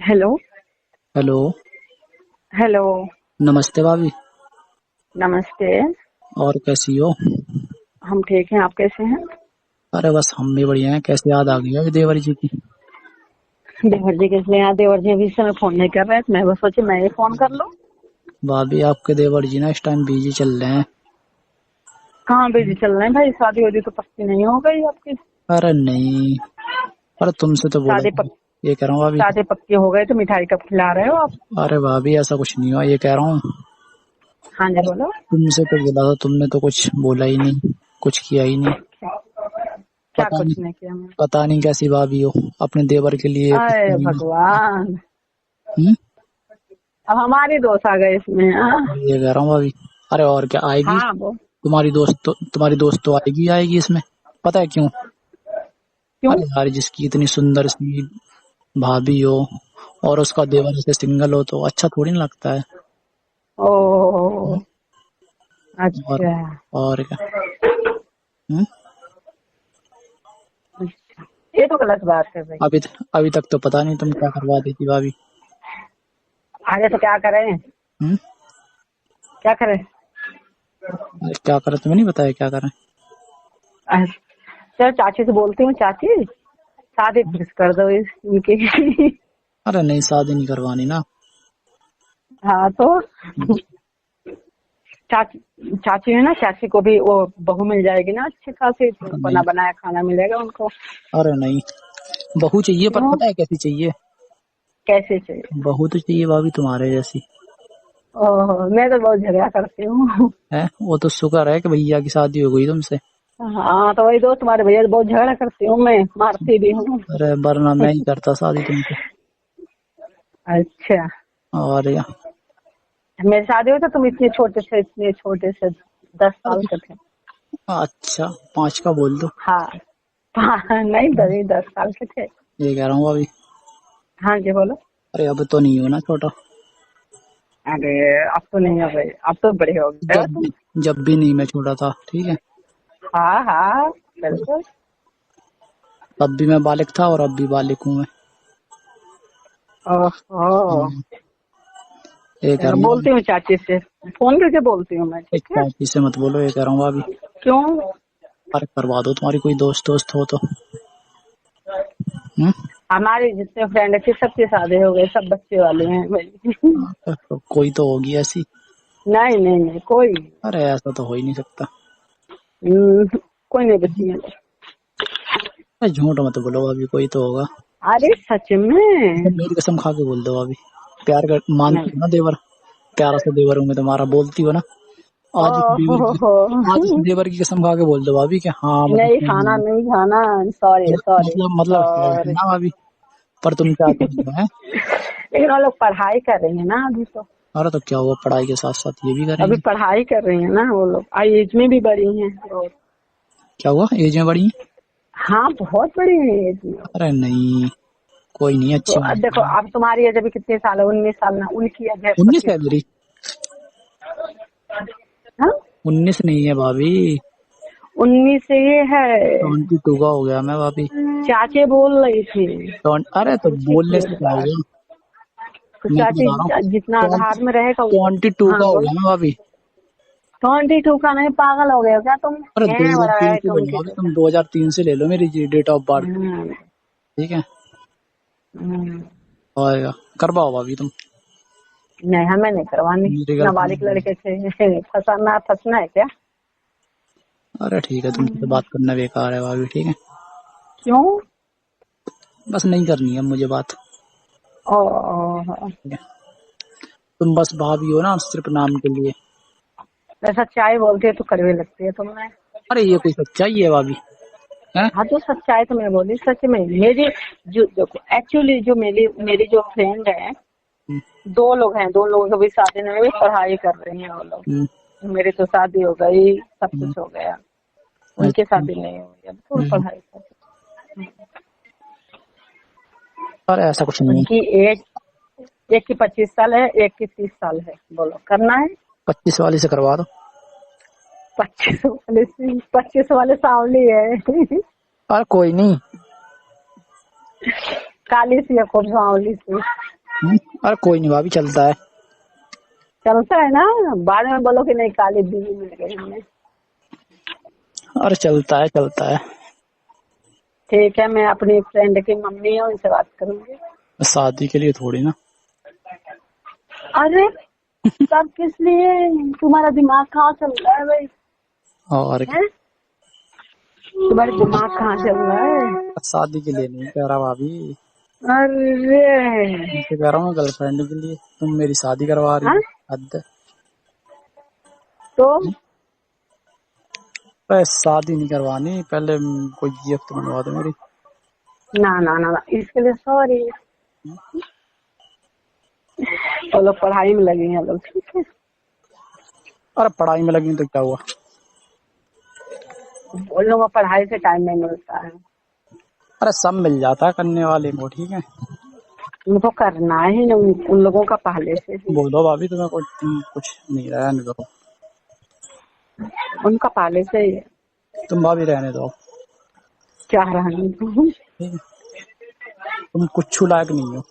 Hello. Hello. Hello. नमस्ते भाभी। नमस्ते। और कैसी हो? हम ठीक हैं, आप कैसे हैं? अरे बस हम भी बढ़िया हैं। कैसे याद आ गई अभी देवर जी की? देवर जी किस लिए? देवर जी अभी इस समय फोन नहीं कर रहे हैं, तो मैं बस सोची मैं ही फोन कर लूं। भाभी आपके देवर जी ना इस टाइम बिजी चल रहे हैं। कहाँ बिजी चल रहे हैं भाई? शादी वादी तो पक्की नहीं हो गई आपकी? अरे नहीं, पर तुमसे तो बोला शादी था। पक ये कह रहा हूँ भाभी। शादी पक्की हो गई तो मिठाई कब खिला रहे हो आप? अरे भाभी ऐसा कुछ नहीं हुआ, ये कह रहा हूँ। हाँ जी अरे बोलो। तुमसे तो बोला था, तुमने तो कुछ बोला ही नहीं, कुछ किया ही नहीं। क्या? क्या पता कुछ नहीं, नहीं किया मैं? पता नहीं कैसी भाभी हो, अपने देवर के लिए कुछ अरे किया ही नहीं। भगवान, हम्म? अब हमारी दोस्त आ गए इसमें। हाँ ये कह रहा हूँ भाभी। अरे और क्या आएगी? हाँ, वो तुम्हारी दोस्त तो आएगी इसमें। पता है क्यों? क्यों? अरे यार, जिसकी इतनी सुंदर सी भाभी हो और उसका देवर ऐसे सिंगल हो तो अच्छा थोड़ी ना लगता है। ओ हम्म? और अच्छा। और क्या। हम्म? अच्छा, ये तो गलत बात है भाई। अभी तक तो पता नहीं तुम क्या करवा दी थी भाभी। आगे तो क्या करें? हम्म? क्या करें? अरे क्या करें, तुम्हें नहीं बताया क्या करें? चल चाची से बोलती हूँ, चाची शादी फिक्स कर दो इनकी। अरे नहीं, शादी नहीं करवानी ना। हाँ तो हम्म। चाची चाची है ना, चाची को भी वो बहू मिल जाएगी ना अच्छी खासी, तो अरे बना नहीं। बनाया खाना मिलेगा उनको। अरे नहीं, बहू चाहिए, पर क्यों? पता है कैसी चाहिए? कैसे चाहिए? बहू तो चाहिए भाभी तुम्हारे जैसी। ओह, मैं तो बहुत झगड़ा करती हूँ। है, वो तो शुक्र है कि भैया की शादी हो गई तुमसे। हाँ तो वही दो, तुम्हारे भैया से बहुत झगड़ा करती हूँ, मैं मारती भी हूँ। अरे वरना मैं ही करता शादी तुमसे। अच्छा। और या। मेरी शादी हुई तो तुम इतने छोटे से 10 साल के थे। अच्छा, 5 का बोल दो। हाँ हाँ, नहीं 10 साल के थे। ये कह रहा हूँ भाभी। हाँ जी बोलो। अरे अब तो नहीं हो ना छोटा। अरे अब तो नहीं है भाई, अब तो बड़े हो गए हो जब तुम। भी जब भी नहीं मैं छोटा था, ठीक है। हाँ हाँ बिल्कुल। तब भी मैं बालिक था और अब भी बालिक हूँ मैं। ओहो। हम्म, ये कह चलो रहा हूँ। बोलती हूँ चाची से, फोन करके बोलती हूँ मैं, एक ठीक है? चाची से मत बोलो, ये कह रहा हूँ भाभी। क्यों? अरे करवा दो, तुम्हारी कोई दोस्त हो तो। हम्म? हमारे जितने फ्रेंड है सबकी शादी हो गई, सब बच्चे वाले हैं भाई। तो कोई तो होगी ऐसी। नहीं नहीं नहीं, कोई नहीं। अरे ऐसा तो हो ही नहीं सकता। कोई नहीं बची है। अरे झूठ मत बोलो भाभी, कोई तो होगा। अरे सच में। मेरी कसम खा के बोल दो भाभी। प्यार कर मानती नहीं। हो ना देवर? प्यारा सा देवर हूँ मैं तुम्हारा, बोलती हो ना? आज इस देवर की आज इस ओहो। देवर की कसम खा के बोल दो भाभी कि हाँ मतलब नहीं सही खाना है। नहीं खाना। सॉरी सॉरी मतलब है सॉरी। ना भाभी? पर तुम चाहती हो है। लेकिन वो लोग पढ़ाई कर रही है ना अभी तो। अरे तो क्या हुआ, पढ़ाई के साथ साथ ये भी अभी करेंगे। पढ़ाई कर रही है ना वो लोग, एज में भी बड़ी हैं और। क्या हुआ, एज में बड़ी? हाँ बहुत बड़ी है एज में। अरे नहीं, कोई नहीं, तो अच्छी अब बात देखो, है। अब तुम्हारी एज अभी कितने साल है? 19 साल ना, उनकी एज है 19 है 25 साल। मेरी। हाँ 19 नहीं है भाभी। 19 से ये है। 22 का हो गया मैं भाभी। चाचे बोल रही थी। अरे तो पूछी थी बोलने एक से क्या बार। होगा? तो मैं तो चाची बता रहा हूँ। जितना आधार में रहेगा उतना। 22 हाँ का हो बोलो। गया मैं भाभी। 22 का नहीं, पागल हो गए हो क्या तुम? अरे है बड़ा 2003 है से तुम बोलो की भाभी, तो। तुम 2003 से ले लो मेरी डेट ऑफ बर्थ। हम्म, ठीक है। हम्म। और करवाओ भाभी तुम। नहीं हमें नहीं करवानी। मेरी नाबालिग गर्लफ्रेंड। लड़के से फंसना है क्या? अरे ठीक है, तुमसे तो बात करना बेकार है भाभी, ठीक है। क्यों? बस नहीं करनी है मुझे बात। ओ, ठीक है? तुम बस भाभी हो ना सिर्फ नाम के लिए। सच्चाई बोलती है तो कड़वी लगती है तुम्हें। अरे ये कोई सच्चाई है भाभी? हैं? हाँ तो सच्चाई तो मैं बोली, सच में मेरी। जो देखो एक्चुअली जो मेरी मेरी जो फ्रेंड है, हम्म, 2 लोग हैं, 2 लोगों की भी शादी नहीं हुई, पढ़ाई कर रही हैं वो हम्म, लोग। मेरी तो शादी हो गई, सब हम्म, कुछ हो गया। उनकी अच्छा। शादी नहीं हुई, अब तो हम्म, पढ़ाई कर। अरे ऐसा कुछ नहीं है। उनकी एज, एक की 25 साल है, एक की 30 साल है। बोलो करना है? 25 वाली से करवा दो। 25 वाले सांवली है। अरे कोई नहीं। काली सी है खूब सांवली सी। अरे कोई नहीं भाभी, चलता है। चलता है ना, बाद में बोलो कि नहीं काली बीवी मिल गई हमें। अरे चलता है, चलता है। ठीक है, मैं अपनी फ्रेंड की मम्मी है, उनसे बात करूंगी। शादी के लिए थोड़ी ना। अरे सब किस लिए? तुम्हारा दिमाग कहाँ चल रहा है भाई? और क्या? हैं? तुम्हारा दिमाग कहाँ चल रहा है? शादी के लिए नहीं कह रहा भाभी, अरे तुमसे कह रहा हूँ गर्लफ्रेंड के लिए। तुम मेरी शादी करवा रही हाँ? हो, हद है। तो अरे शादी नहीं करवानी, पहले कोई गिफ्ट बनवा दो मेरी। ना ना ना ना, इसके लिए सॉरी। वो लोग पढ़ाई में लगे हैं लोग, ठीक है। अरे पढ़ाई में लगी तो क्या हुआ? उन लोगों को पढ़ाई से टाइम नहीं मिलता है। अरे सब मिल जाता है करने वाले को, ठीक है। उनको करना ही नहीं, उन लोगों का पहले से ही। बोलो भाभी, तुम्हें कुछ नहीं रहा, रहने दो। उनका पहले से ही है। तुम भाभी रहने दो, क्या रहने दूं? ठीक है। तुम कुछ लायक नहीं हो।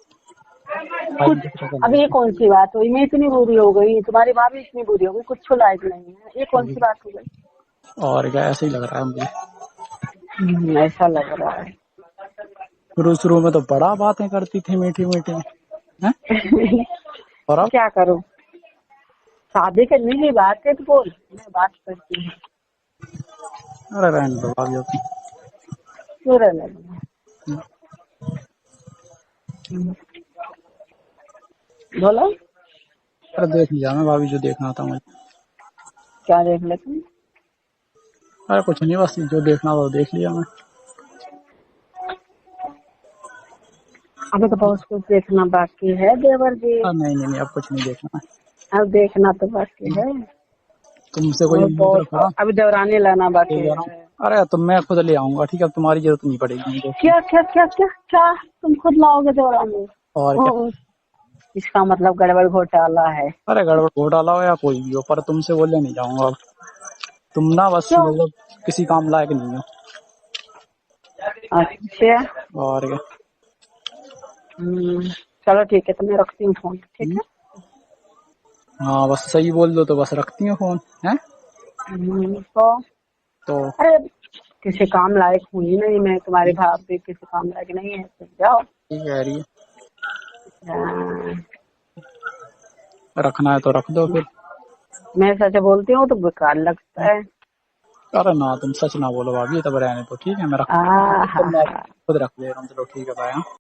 कुछ, अब ये कौन सी बात हुई? मैं इतनी बुरी हो गई, तुम्हारी भाभी इतनी बुरी हो गई, कुछ लायक नहीं है, ये कौन सी बात हो गई? और क्या, ऐसे ही लग रहा है मुझे। ऐसा लग रहा है। शुरू शुरू में तो बड़ा बातें करती थी, मीठी मीठी, हैं? और अब? क्या करूं? शादी करने की बात है तो बोल, मैं बात करती हूँ। अरे रहने दो भाभी अब। क्यों रहने दूं? बोलो। अरे देख लिया मैं भाभी, जो देखना था मुझे। क्या देख ले तुम? अरे कुछ नहीं, बस जो देखना था वो देख लिया मैं। अभी तो बहुत कुछ देखना बाकी है देवर जी। नहीं नहीं नहीं, अब कुछ नहीं देखना है। अब देखना तो बाकी है। तुमसे कोई और उम्मीद बहुत, रखा? अभी देवरानी लाना बाकी ठीक है ना? है। अरे तो मैं खुद ले आऊंगा, ठीक है। अब तुम्हारी जरूरत नहीं पड़ेगी मुझे। क्या क्या क्या क्या क्या? तुम खुद लाओगे देवरानी? और क्या? ओह, इसका मतलब गड़बड़ घोटाला है। अरे गड़बड़ घोटाला हो या कोई भी हो, पर तुमसे बोले नहीं जाऊंगा अब। तुम ना बस क्यों? मतलब किसी काम लायक नहीं हो। अच्छा। और क्या? चलो ठीक है, तो मैं रखती हूँ फोन, ठीक है। हाँ बस सही बोल दो तो बस रखती हो फोन, है? तो अरे किसी काम लायक हूँ ही नहीं मैं, तुम्हारी भाभी किसी काम लायक नहीं है, तो जाओ। ठीक कह रही है। हाँ, रखना है तो रख दो फिर। मैं सच बोलती हूँ तो बेकार लगता है। अरे ना, तुम सच ना बोलो भाभी, तब रहने दो, ठीक है। मैं रख हाँ खुद हाँ। खुद रख ले रहा हूँ। चलो ठीक है, बाय।